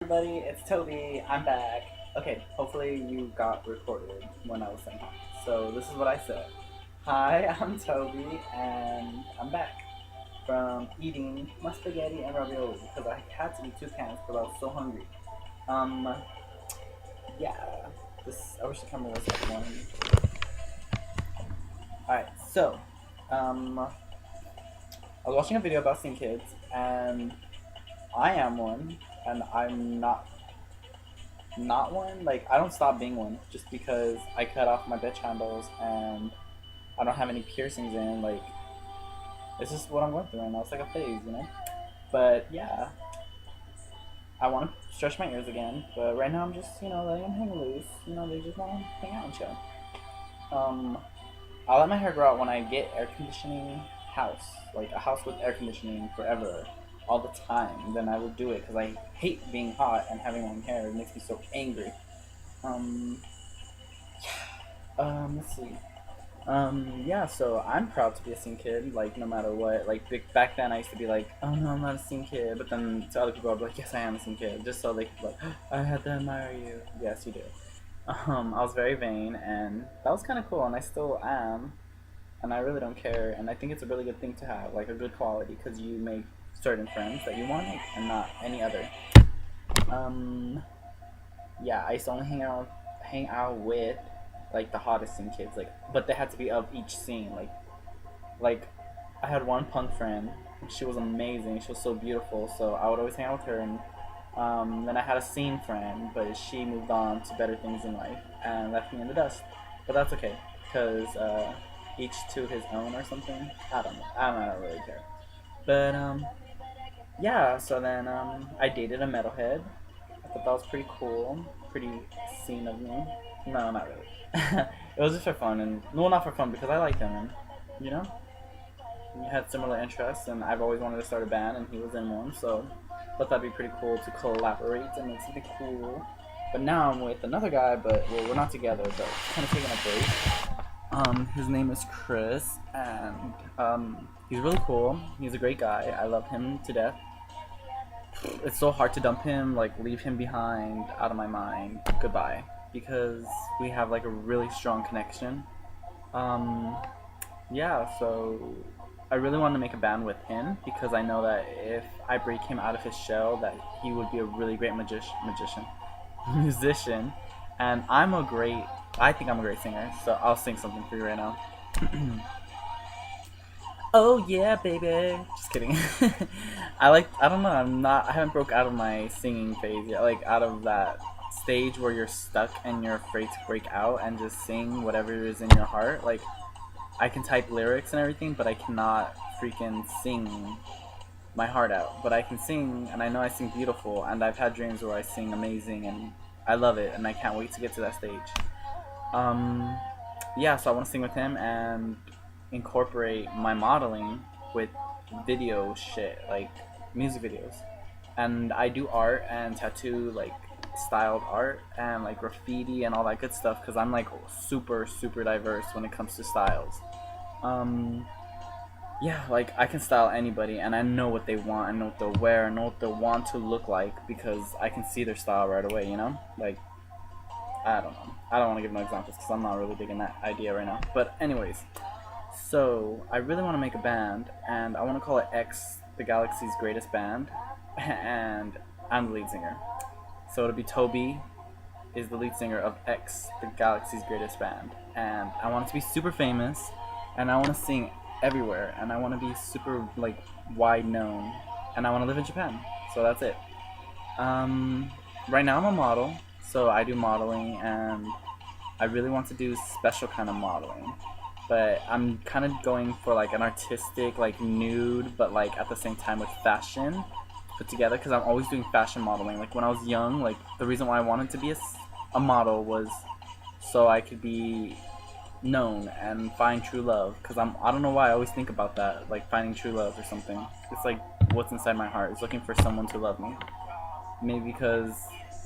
Everybody, it's Toby. I'm back. Okay, hopefully you got recorded when I was saying hi. So this is what I said. Hi, I'm Toby, and I'm back from eating my spaghetti and ravioli because I had to eat two cans because I was so hungry. Um, yeah. This I wish the camera was like one. All right, so, I was watching a video about seeing kids, and I am one, and I'm not one. Like, I don't stop being one just because I cut off my bitch handles and I don't have any piercings in. Like, it's just what I'm going through right now. It's like a phase, you know? But yeah, I want to stretch my ears again. But right now I'm just, letting them hang loose. They just want to hang out and chill. Um, I'll let my hair grow out when I get air conditioning house. Like, a house with air conditioning forever. All the time. Then I will do it because I hate being hot and having long hair. It makes me so angry. Um, let's see. Yeah, so I'm proud to be a scene kid, like, no matter what. Like, back then I used to be like, oh no, I'm not a scene kid. But then to other people, I'd be like, yes, I am a scene kid. Just so they could be like, I had to admire you. Yes, you do. I was very vain, and that was kind of cool, and I still am. And I really don't care, and I think it's a really good thing to have, like, a good quality, because you make certain friends that you want to make, and not any other. Um, yeah, I used to only hang out with like the hottest scene kids, like, but they had to be of each scene. Like I had one punk friend. She was amazing. She was so beautiful. So I would always hang out with her. And then I had a scene friend, but she moved on to better things in life and left me in the dust. But that's okay, cause each to his own or something. I don't know. I don't really care. But yeah. So then I dated a metalhead. I thought that was pretty cool, pretty scene of me. No, not really. It was just for fun, and well, not for fun because I liked him, and you know, we had similar interests, and I've always wanted to start a band, and he was in one, so I thought that'd be pretty cool to collaborate and make something cool. But now I'm with another guy, but well, we're not together, but kind of taking a break. His name is Chris, and he's really cool. He's a great guy. I love him to death. It's so hard to dump him, like leave him behind, out of my mind, goodbye, because we have like a really strong connection. Um, yeah, so I really want to make a band with him because I know that if I break him out of his shell, that he would be a really great musician, and I think I'm a great singer, so I'll sing something for you right now. Oh yeah, baby. Just kidding. I don't know. I haven't broke out of my singing phase yet. Like out of that stage where you're stuck and you're afraid to break out and just sing whatever is in your heart. Like I can type lyrics and everything, but I cannot freaking sing my heart out. But I can sing, and I know I sing beautiful, and I've had dreams where I sing amazing, and I love it, and I can't wait to get to that stage. Um, yeah, so I want to sing with him and incorporate my modeling with video shit, like music videos. And I do art and tattoo, like styled art and like graffiti and all that good stuff because I'm like super, super diverse when it comes to styles. Um, yeah, like I can style anybody and I know what they want, I know what they'll wear, I know what they want to look like because I can see their style right away, you know? Like, I don't know. I don't want to give no examples because I'm not really digging that idea right now. But anyways, so I really want to make a band, and I want to call it X, the Galaxy's Greatest Band, and I'm the lead singer. So it'll be Toby is the lead singer of X, the Galaxy's Greatest Band, and I want it to be super famous, and I want to sing everywhere, and I want to be super like wide known, and I want to live in Japan. So that's it. Um, right now I'm a model, so I do modeling, and I really want to do special kind of modeling. But I'm kind of going for like an artistic, like nude, but like at the same time with fashion put together because I'm always doing fashion modeling. Like when I was young, like the reason why I wanted to be a model was so I could be known and find true love. Because I don't know why I always think about that, like finding true love or something. It's like what's inside my heart is looking for someone to love me. Maybe because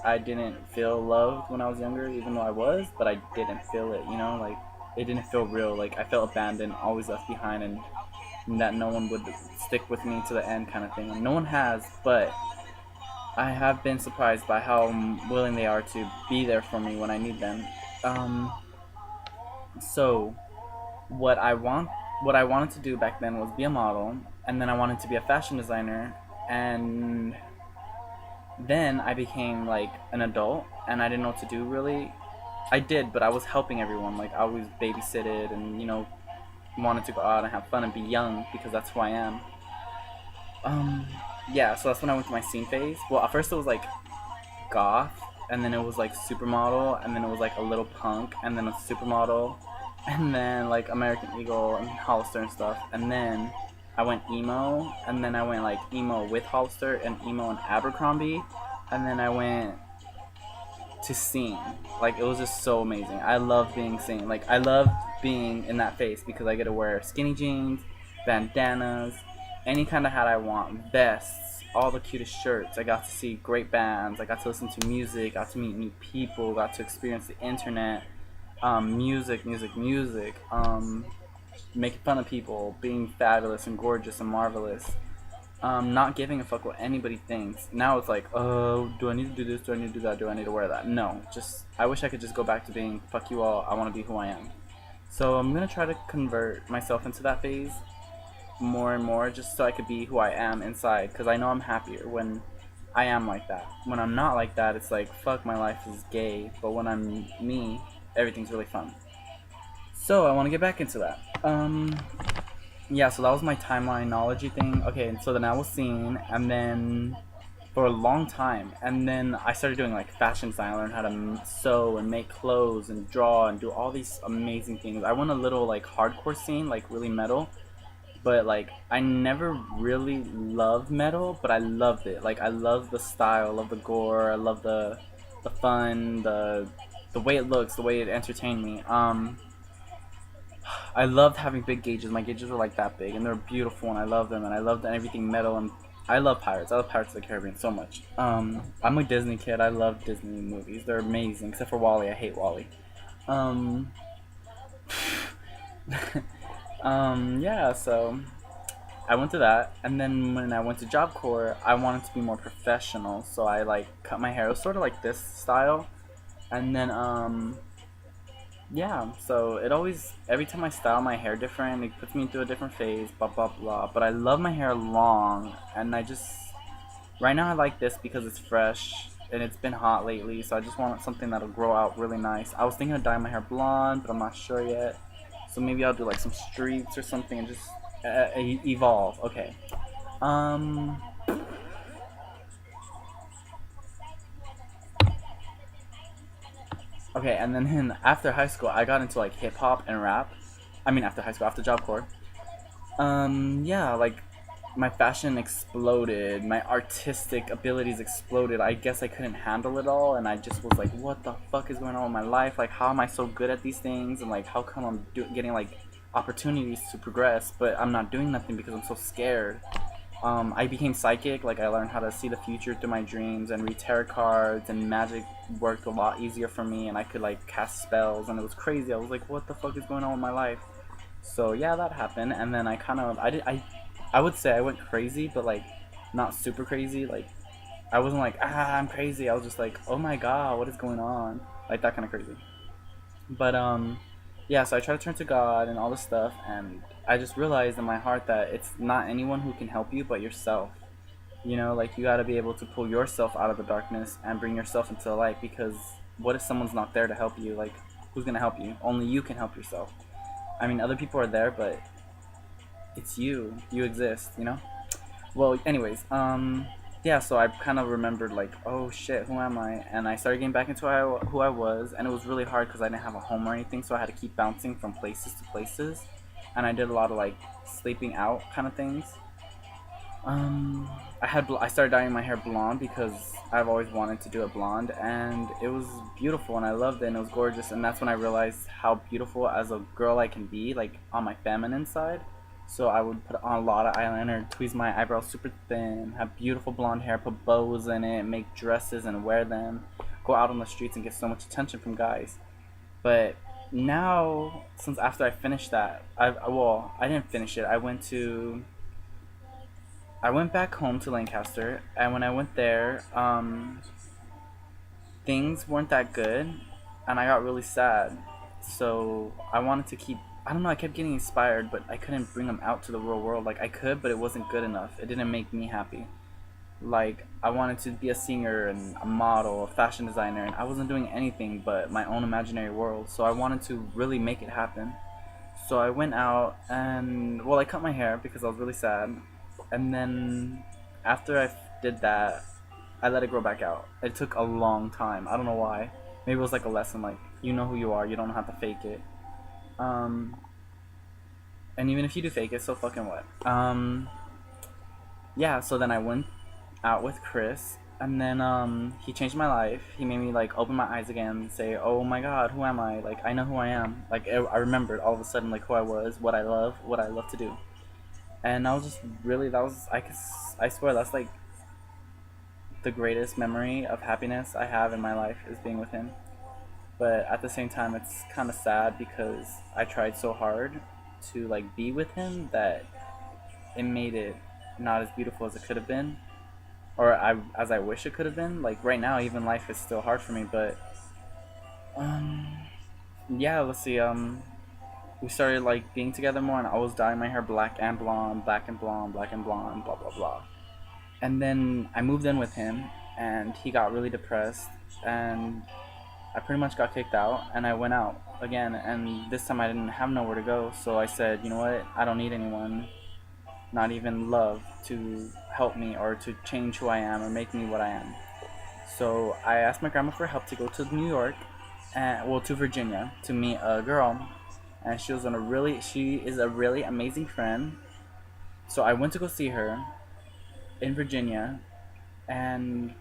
I didn't feel loved when I was younger, even though I was, but I didn't feel it, like it didn't feel real. Like I felt abandoned, always left behind, and that no one would stick with me to the end kind of thing. And no one has, but I have been surprised by how willing they are to be there for me when I need them. Um, so what I want, what I wanted to do back then was be a model, and then I wanted to be a fashion designer, and then I became like an adult, and I didn't know what to do really. I did, but I was helping everyone. Like I always babysitted, and wanted to go out and have fun and be young because that's who I am. Um, yeah, so that's when I went to my scene phase. Well, at first it was like goth, and then it was like supermodel, and then it was like a little punk, and then a supermodel, and then like American Eagle and Hollister and stuff, and then I went emo, and then I went like emo with Hollister and emo and Abercrombie, and then I went to scene. Like it was just so amazing. I love being seen. Like I love being in that phase because I get to wear skinny jeans, bandanas, any kind of hat I want, vests, all the cutest shirts. I got to see great bands. I got to listen to music. Got to meet new people. Got to experience the internet. Music. Making fun of people, being fabulous and gorgeous and marvelous. Not giving a fuck what anybody thinks. Now it's like, oh, do I need to do this? Do I need to do that? Do I need to wear that? No, just I wish I could just go back to being fuck you all. I want to be who I am. So I'm gonna try to convert myself into that phase more and more, just so I could be who I am inside. Cause I know I'm happier when I am like that. When I'm not like that, it's like fuck, my life is gay. But when I'm me, everything's really fun. So I want to get back into that. Yeah, so that was my timeline knowledgey thing. Okay, and so then I was seen, and then for a long time, and then I started doing like fashion design. I learned how to sew and make clothes and draw and do all these amazing things. I went a little like hardcore scene, like really metal, but like I never really loved metal, but I loved it. Like I love the style, I love the gore, I love the fun, the way it looks, the way it entertained me. I loved having big gauges. My gauges were like that big, and they're beautiful, and I love them, and I loved everything metal. And I love pirates. I love Pirates of the Caribbean so much. I'm a Disney kid. I love Disney movies. They're amazing, except for Wally. I hate Wally. Um, yeah. So I went to that, and then when I went to Job Corps, I wanted to be more professional. So I like cut my hair. It was sort of like this style, and then yeah, so it always, every time I style my hair different, it puts me into a different phase, blah blah blah. But I love my hair long, and I just, right now I like this because it's fresh, and it's been hot lately, so I just want something that'll grow out really nice. I was thinking of dyeing my hair blonde, but I'm not sure yet. So maybe I'll do like some streaks or something and just evolve. Okay. Um, okay, and then after high school, I got into like hip hop and rap. I mean, after high school, after Job Corps. Yeah, like my fashion exploded, my artistic abilities exploded. I guess I couldn't handle it all, and I just was like, what the fuck is going on with my life? Like, how am I so good at these things? And like, how come I'm getting like opportunities to progress, but I'm not doing nothing because I'm so scared? I became psychic. Like, I learned how to see the future through my dreams and read tarot cards, and magic worked a lot easier for me, and I could like cast spells, and it was crazy. I was like, what the fuck is going on with my life? So yeah, that happened, and then I kind of I would say I went crazy, but like not super crazy. Like I wasn't like I'm crazy. I was just like, oh my god, what is going on? Like that kind of crazy. But yeah. So I try to turn to God and all this stuff, and I just realized in my heart that it's not anyone who can help you but yourself. Like you got to be able to pull yourself out of the darkness and bring yourself into the light. Because what if someone's not there to help you? Like who's gonna help you? Only you can help yourself. I mean, other people are there, but it's you. You exist. Well, anyways, yeah. So I kind of remembered like, oh shit, who am I? And I started getting back into who I was, and it was really hard because I didn't have a home or anything, so I had to keep bouncing from places to places, and I did a lot of like sleeping out kind of things. Um, I started dyeing my hair blonde because I've always wanted to do it blonde, and it was beautiful, and I loved it, and it was gorgeous, and that's when I realized how beautiful as a girl I can be, like on my feminine side. So I would put on a lot of eyeliner, tweeze my eyebrows super thin, have beautiful blonde hair, put bows in it, make dresses and wear them, go out on the streets and get so much attention from guys. But now, since after I finished that, I didn't finish it. I went to I went back home to Lancaster, and when I went there, things weren't that good, and I got really sad. So I wanted to keep. I don't know. I kept getting inspired, but I couldn't bring them out to the real world. Like I could, but it wasn't good enough. It didn't make me happy. Like I wanted to be a singer and a model, a fashion designer, and I wasn't doing anything but my own imaginary world. So I wanted to really make it happen. So I went out and well, I cut my hair because I was really sad, and then after I did that, I let it grow back out. It took a long time. I don't know why. Maybe it was like a lesson, like you know who you are. You don't have to fake it. Um, and even if you do fake it, so fucking what? Yeah. So then I went out with Chris, and then he changed my life. He made me like open my eyes again, say, "Oh my God, who am I? Like I know who I am." Like I remembered all of a sudden like who I was, what I love to do, and I was just really that was I swear that's like the greatest memory of happiness I have in my life is being with him. But at the same time, it's kind of sad because I tried so hard to like be with him that it made it not as beautiful as it could have been, or as I wish it could have been. Like right now, even life is still hard for me. But um, yeah, let's see. We started like being together more, and I was dyeing my hair black and blonde, black and blonde, black and blonde, blah blah blah. And then I moved in with him, and he got really depressed, and I pretty much got kicked out, and I went out again. And this time I didn't have nowhere to go, so I said, you know what? I don't need anyone, not even love, to help me or to change who I am or make me what I am. So I asked my grandma for help to go to New York, and well, to Virginia to meet a girl, and she is a really amazing friend. So I went to go see her in Virginia, and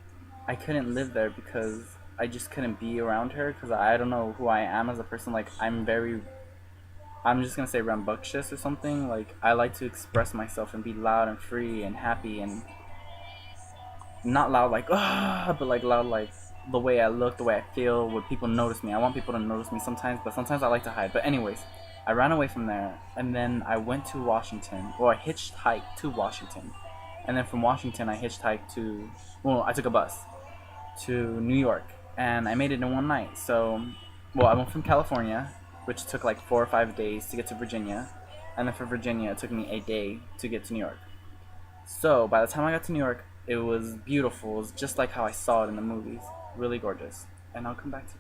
I couldn't live there because I just couldn't be around her because I don't know who I am as a person. Like I'm just gonna say rambunctious or something. Like I like to express myself and be loud and free and happy and not loud like but like loud like the way I look, the way I feel, where people notice me. I want people to notice me sometimes, but sometimes I like to hide. But anyways, I ran away from there, and then I went to Washington, or I hitchhiked to Washington, and then from Washington I hitchhiked to, well, I took a bus to New York, and I made it in one night. So, well, I went from California, which took like 4 or 5 days to get to Virginia, and then from Virginia it took me a day to get to New York. So by the time I got to New York, it was beautiful. It was just like how I saw it in the movies, really gorgeous. And I'll come back to